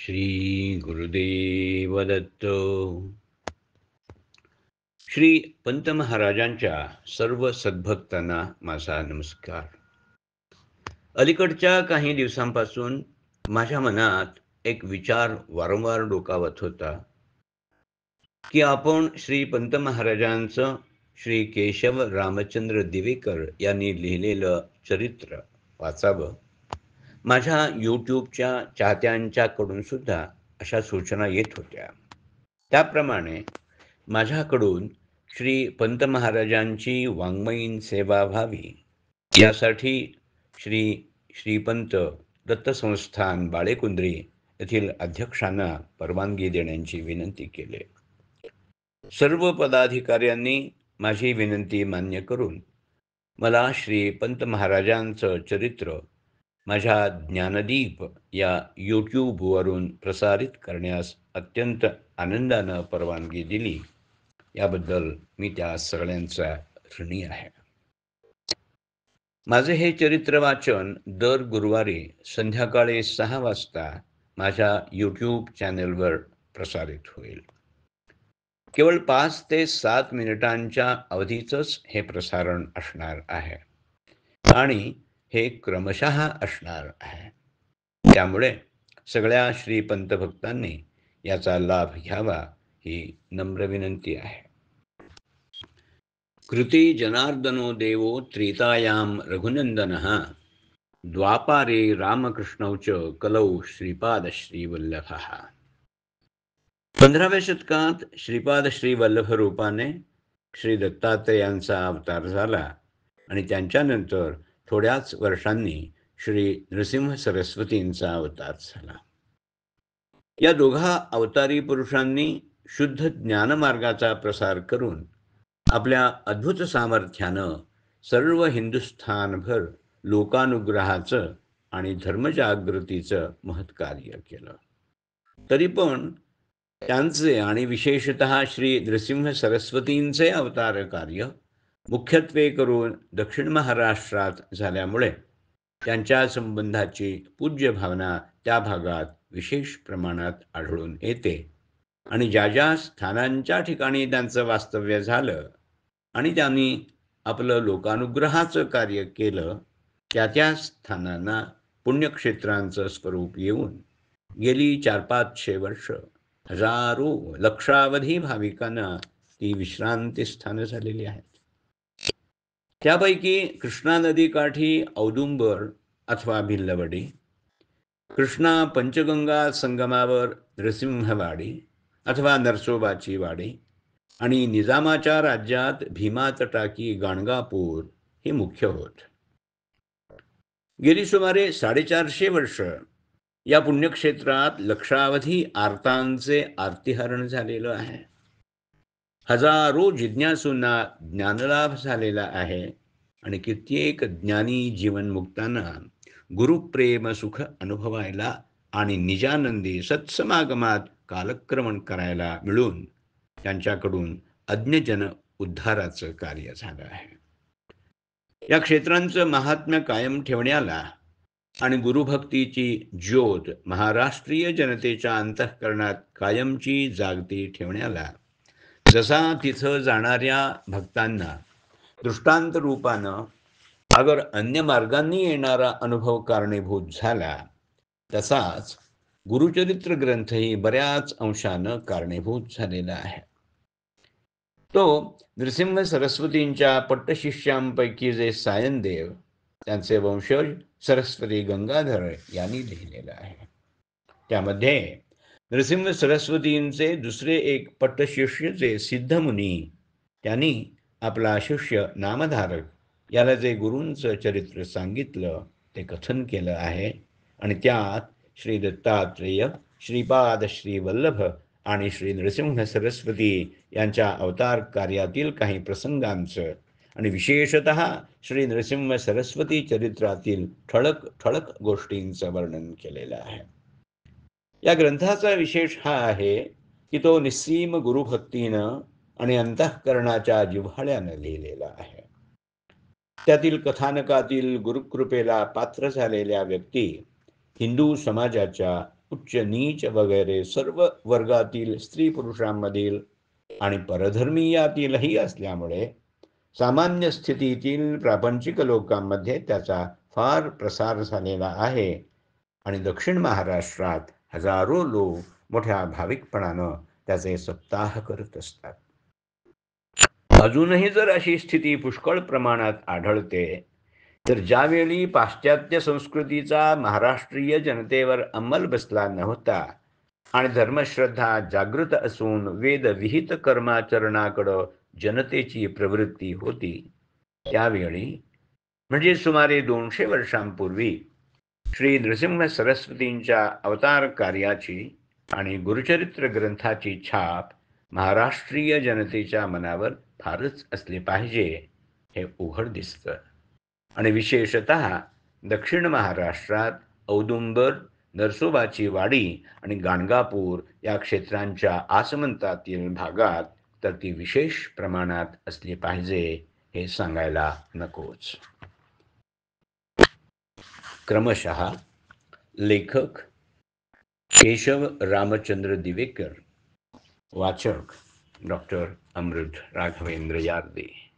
श्री गुरुदेव दत्त. श्री पंत महाराजांच्या सर्व सद्भक्तांना माझा नमस्कार. अलीकडच्या काही दिवसांपासून माझ्या मनात एक विचार वारंवार डोकावत होता की आपण श्री पंत महाराजांचं श्री केशव रामचंद्र दिवेकर यांनी लिहिलेलं चरित्र वाचावं. माझ्या यूट्यूबच्या चाहत्यांच्याकडून सुद्धा अशा सूचना येत होत्या. त्याप्रमाणे माझ्याकडून श्री पंत महाराजांची वाङ्मयीन सेवा व्हावी यासाठी श्रीपंत दत्तसंस्थान बाळेकुंद्री येथील अध्यक्षांना परवानगी देण्याची विनंती केली. सर्व पदाधिकाऱ्यांनी माझी विनंती मान्य करून मला श्री पंत महाराजांचं चरित्र माझ्या ज्ञानदीप या यूट्यूबवरून प्रसारित करण्यास अत्यंत आनंदानं परवानगी दिली. याबद्दल मी त्या सगळ्यांचा ऋणी आहे. माझे हे चरित्र वाचन दर गुरुवारी संध्याकाळी 6 वाजता माझ्या यूट्यूब चॅनलवर प्रसारित होईल. केवळ 5 ते 7 मिनिटांच्या अवधीचंच हे प्रसारण असणार आहे आणि हे क्रमशः असणार आहे. त्यामुळे सगळ्या श्रीपंत भक्तांनी याचा लाभ घ्यावा ही नम्र विनंती आहे. कृती जनार्दनो देवो त्रेतायां रघुनंदनः द्वापारे रामकृष्णौ च कलौ श्रीपाद श्रीवल्लभः. 15व्या शतकात श्रीपाद श्रीवल्लभ रूपाने श्री दत्तात्रेयांचा अवतार झाला आणि त्यांच्यानंतर थोड्याच वर्षांनी श्री नृसिंह सरस्वतींचा अवतार झाला. या दोघा अवतारी पुरुषांनी शुद्ध ज्ञानमार्गाचा प्रसार करून आपल्या अद्भुत सामर्थ्यानं सर्व हिंदुस्थानभर लोकानुग्रहाचं आणि धर्मजागृतीचं महत्कार्य केलं. तरी पण त्यांचे आणि विशेषतः श्री नृसिंह सरस्वतींचे अवतार कार्य मुख्यत्वे करून दक्षिण महाराष्ट्रात झाल्यामुळे त्यांच्या संबंधाची पूज्य भावना त्या भागात विशेष प्रमाणात आढळून येते आणि ज्या ज्या स्थानांच्या ठिकाणी त्यांचं वास्तव्य झालं आणि त्यांनी आपलं लोकानुग्रहाचं कार्य केलं त्या त्या स्थानांना पुण्यक्षेत्रांचं स्वरूप येऊन गेली 400-500 वर्ष हजारो लक्षावधी भाविकांना ती विश्रांती स्थानं झालेली आहेत. त्यापैकी कृष्णा नदीकाठी औदुंबर अथवा भिल्लवडी, कृष्णा पंचगंगा संगमावर नृसिंहवाडी अथवा नरसोबाची वाडी आणि निजामाच्या राज्यात भीमा तटाकी गाणगापूर हे मुख्य होत. गेली सुमारे 450 वर्ष या पुण्यक्षेत्रात लक्षावधी आर्तांचे आर्तिहरण झालेलं आहे. हजारो जिज्ञासूंना ज्ञानलाभ झालेला आहे आणि कित्येक ज्ञानी जीवनमुक्तांना गुरुप्रेम सुख अनुभवायला आणि निजानंदी सत्समागमात कालक्रमण करायला मिळून त्यांच्याकडून अज्ञजन उद्धाराचं कार्य झालं आहे. या क्षेत्रांचं महात्म्य कायम ठेवण्याला आणि गुरुभक्तीची ज्योत महाराष्ट्रीय जनतेच्या अंतःकरणात कायमची जागती ठेवण्याला जसा तिथं जाणाऱ्या भक्तांना दृष्टांत रूपानं अगर अन्य मार्गांनी येणारा अनुभव कारणीभूत झाला, तसाच गुरुचरित्र ग्रंथही बऱ्याच अंशानं कारणीभूत झालेला आहे. तो नृसिंह सरस्वतींच्या पट्टशिष्यांपैकी जे सायनदेव त्यांचे वंशज सरस्वती गंगाधर यांनी लिहिलेलं आहे. त्यामध्ये नृसिंह सरस्वतींचे दुसरे एक पट्टशिष्य सिद्धमुनी त्यांनी आपला शिष्य नामधारक याला जे गुरूंचं चरित्र सांगितलं ते कथन केलं आहे आणि त्यात श्री दत्तात्रेय, श्रीपाद श्रीवल्लभ आणि श्री नृसिंह सरस्वती यांच्या अवतार कार्यातील काही प्रसंगांचं आणि विशेषतः श्री नृसिंह सरस्वती चरित्रातील ठळक ठळक गोष्टींचं वर्णन केलेलं आहे. या ग्रंथाचा विशेष हा आहे की तो निस्सीम गुरुभक्तीनं आणि अंतःकरणाच्या जिव्हाळ्यानं लिहिलेला आहे. त्यातील कथानकातील गुरुकृपेला पात्र झालेल्या व्यक्ती हिंदू समाजाच्या उच्च नीच वगैरे सर्व वर्गातील स्त्री पुरुषांमधील आणि परधर्मीयातीलही असल्यामुळे सामान्य स्थितीतील प्रापंचिक लोकांमध्ये त्याचा फार प्रसार झालेला आहे आणि दक्षिण महाराष्ट्रात हजारो लोक मोठ्या भाविकपणानं त्याचे सप्ताह करत असतात. अजूनही जर अशी स्थिती पुष्कळ प्रमाणात आढळते, तर ज्यावेळी पाश्चात्य संस्कृतीचा महाराष्ट्रीय जनतेवर अंमल बसला नव्हता आणि धर्मश्रद्धा जागृत असून वेदविहित कर्माचरणाकडं जनतेची प्रवृत्ती होती, त्यावेळी म्हणजे सुमारे 200 वर्षांपूर्वी श्री नृसिंह सरस्वतींच्या अवतार कार्याची आणि गुरुचरित्र ग्रंथाची छाप महाराष्ट्रीय जनतेच्या मनावर फारच असले पाहिजे हे उघड दिसतं. आणि विशेषतः दक्षिण महाराष्ट्रात औदुंबर, नरसोबाची वाडी आणि गाणगापूर या क्षेत्रांच्या आसमंतातील भागात तर ती विशेष प्रमाणात असली पाहिजे हे सांगायला नकोच. क्रमशः लेखक केशव रामचंद्र दिवेकर, वाचक डॉक्टर अमृत राघवेंद्र यार्दे.